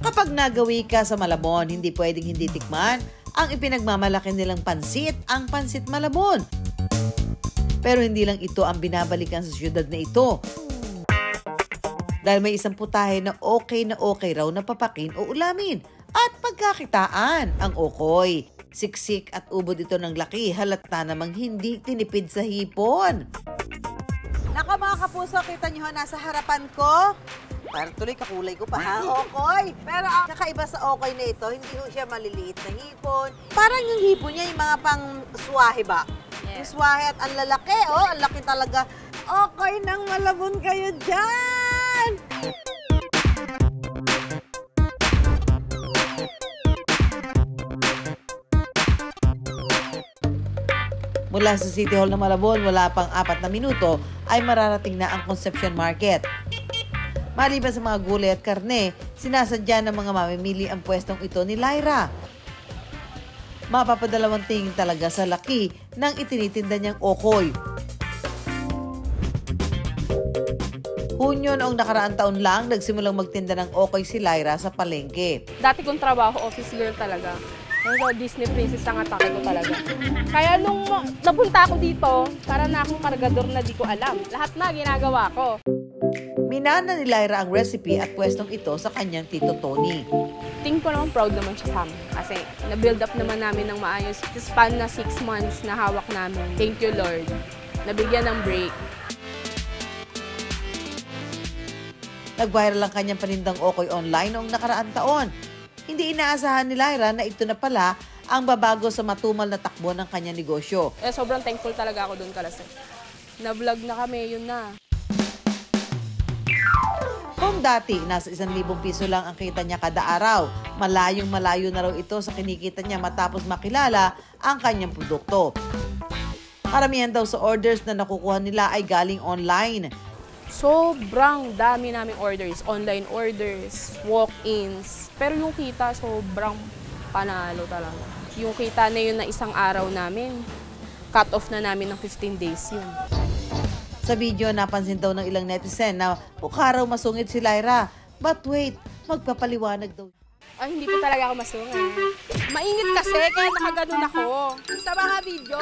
Kapag nagawi ka sa Malabon, hindi pwedeng hindi tikman ang ipinagmamalaki nilang pansit, ang pansit Malabon. Pero hindi lang ito ang binabalikan sa syudad na ito. Dahil may isang putahe na okay raw na papakin o ulamin at pagkakitaan ang okoy. Siksik at ubod ito ng laki, halata namang hindi tinipid sa hipon. Nako mga kapuso, kita nyo nasa harapan ko. Parang tuloy kakulay ko pa ha, okoy. Pero ang kakaiba sa okoy na ito, hindi ho siya maliliit na hipon. Parang yung hipon niya, yung mga pang swahe ba? Yung swahe at ang lalaki, ang laki talaga. Okoy ng Malabon kayo dyan! Mula sa City Hall ng Malabon, wala pang 4 na minuto ay mararating na ang Concepcion Market. Maliban sa mga gulay at karne, sinasadya ng mga mamimili ang pwestong ito ni Lyra. Mapapadalawang tingin talaga sa laki ng itinitinda niyang okoy. Hunyo noong nakaraang taon lang, nagsimulang magtinda ng okoy si Lyra sa palengke. Dati kong trabaho, office girl talaga. So, Disney princess ang atake ko talaga. Kaya nung napunta ako dito, para na akong kargador na di ko alam. Lahat na ginagawa ko. Minana ni Lyra ang recipe at pwestong ito sa kanyang tito Tony. Tingin ko naman proud naman siya sa amin. Kasi na-build up naman namin ng maayos. Sa span na 6 months na hawak namin. Thank you, Lord. Nabigyan ng break. Nag-viral ang kanyang panindang okoy online noong nakaraang taon. Hindi inaasahan ni Lyra na ito na pala ang babago sa matumal na takbo ng kanyang negosyo. Sobrang thankful talaga ako doon, Kalase. Na-vlog na kami, yun na. Kung dati, nasa 1,000 piso lang ang kita niya kada araw, malayong-malayo na raw ito sa kinikita niya matapos makilala ang kanyang produkto. Karamihan daw sa orders na nakukuha nila ay galing online. Sobrang dami naming orders, online orders, walk-ins. Pero yung kita, sobrang panalo talaga. Yung kita na yun na isang araw namin, cut off na namin ng 15 days yun. Sa video, napansin daw ng ilang netizen na mukha raw masungit si Lyra. But wait, magpapaliwanag daw. Ay, hindi po talaga ako masungit. Mainit kasi, kaya nakaganon ako. Sa mga video,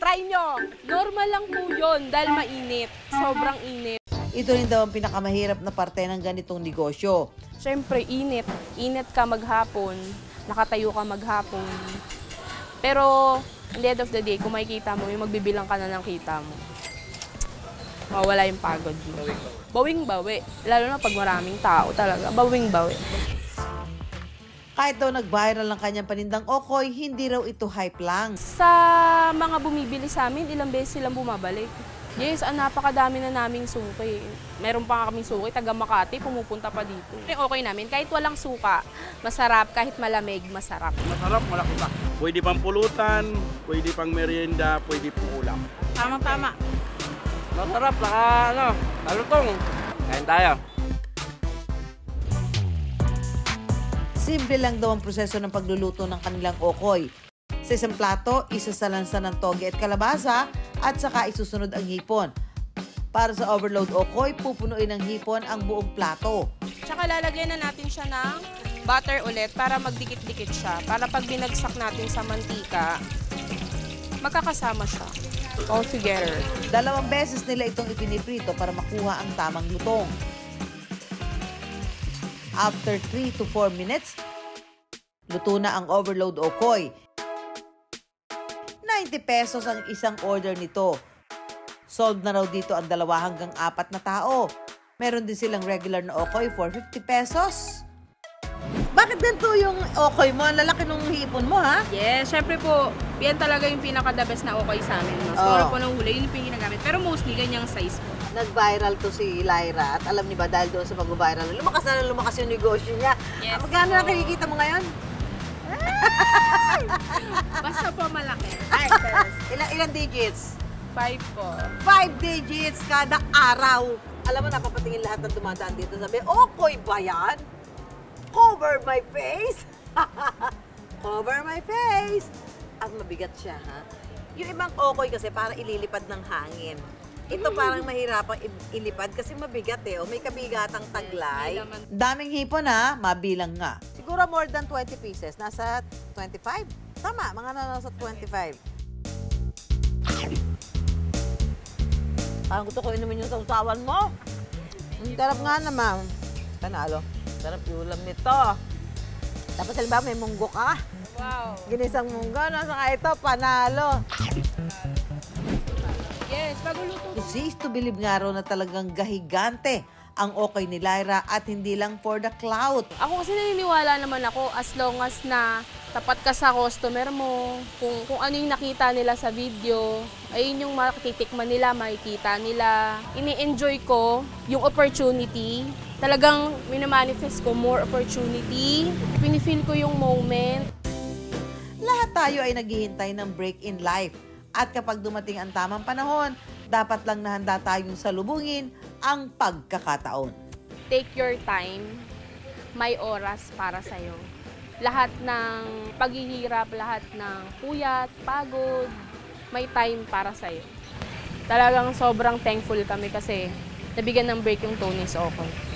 try nyo. Normal lang po yun, dahil mainit. Sobrang init. Ito rin daw ang pinakamahirap na parte ng ganitong negosyo. Siyempre, init. Init ka maghapon. Nakatayo ka maghapon. Pero, at the end of the day, kung makikita mo, yung magbibilang ka na ng kita mo, mawala yung pagod mo. Bawing-bawi. Lalo na pag maraming tao talaga. Bawing-bawi. Kahit daw nag-viral ang kanyang panindang okoy, hindi raw ito hype lang. Sa mga bumibili sa amin, ilang beses silang bumabalik. Yes, napakadami na naming suki. Meron pa kaming suki, taga Makati, pumupunta pa dito. Okay namin, kahit walang suka, masarap, kahit malamig, masarap. Masarap, malaki pa. Pwede pang pulutan, pwede pang merienda, pwede pang ulam. Tama-tama. Masarap, malutong. Kain tayo. Simple lang daw ang proseso ng pagluluto ng kanilang okoy. Sa isang plato, isasalansan ng toge at kalabasa at saka isusunod ang hipon. Para sa overload okoy, pupunuin ng hipon ang buong plato. Tsaka lalagyan na natin siya ng butter ulit para magdikit-dikit siya. Para pag binagsak natin sa mantika, magkakasama siya. All together. 2 beses nila itong ipiniprito para makuha ang tamang lutong. After 3 to 4 minutes, luto na ang overload okoy. 90 pesos ang isang order nito. Sold na raw dito ang 2 hanggang 4 na tao. Meron din silang regular na okoy for 50 pesos. Bakit ganito yung okoy mo? Ang lalaki nung hipon mo, ha? Yes, syempre po, yan talaga yung pinaka-the best na okay sa amin. Mas po ng huli, yun yung ginagamit. Pero mostly, ganyang size po. Nag-viral to si Lyra at alam niyo ba dahil doon sa pag-viral, lumakas na lumakas yung negosyo niya. Yes, magkano na kinikita mo ngayon? Basta po malaki. Ilang digits? 5 po. 5 digits kada araw. Alam mo, napapatingin lahat ng dumadaan dito. Sabi, okoy ba yan? Cover my face. Cover my face. At mabigat siya, ha? Yung ibang okoy kasi para ililipad ng hangin. Ito parang mahirapang ilipad kasi mabigat eh. O may kabigatang taglay. Daming hipon ha, mabilang nga. Siguro more than 20 pieces. Nasa 25? Tama, mga nasa 25. Parang gusto ko inumin yung sausawan mo. Ang sarap nga naman. Panalo. Sarap yung ulam nito. Tapos halimbawa may munggo ka. Wow. Ginisang munggo. Nasa ito, panalo. Yes, paguluto. To see is to believe nga raw na talagang gahigante ang okay ni Lyra at hindi lang for the clout. Ako kasi naniniwala naman ako as long as na tapat ka sa customer mo, kung ano yung nakita nila sa video, ayun yung makititikman nila, makikita nila. Ini-enjoy ko yung opportunity. Talagang minamanifest ko more opportunity. Pinifeel ko yung moment. Lahat tayo ay naghihintay ng break in life. At kapag dumating ang tamang panahon, dapat lang nahanda tayong salubungin ang pagkakataon. Take your time. May oras para sa'yo. Lahat ng paghihirap, lahat ng puyat, pagod, may time para sa'yo. Talagang sobrang thankful kami kasi nabigyan ng break yung Tony's Okoy.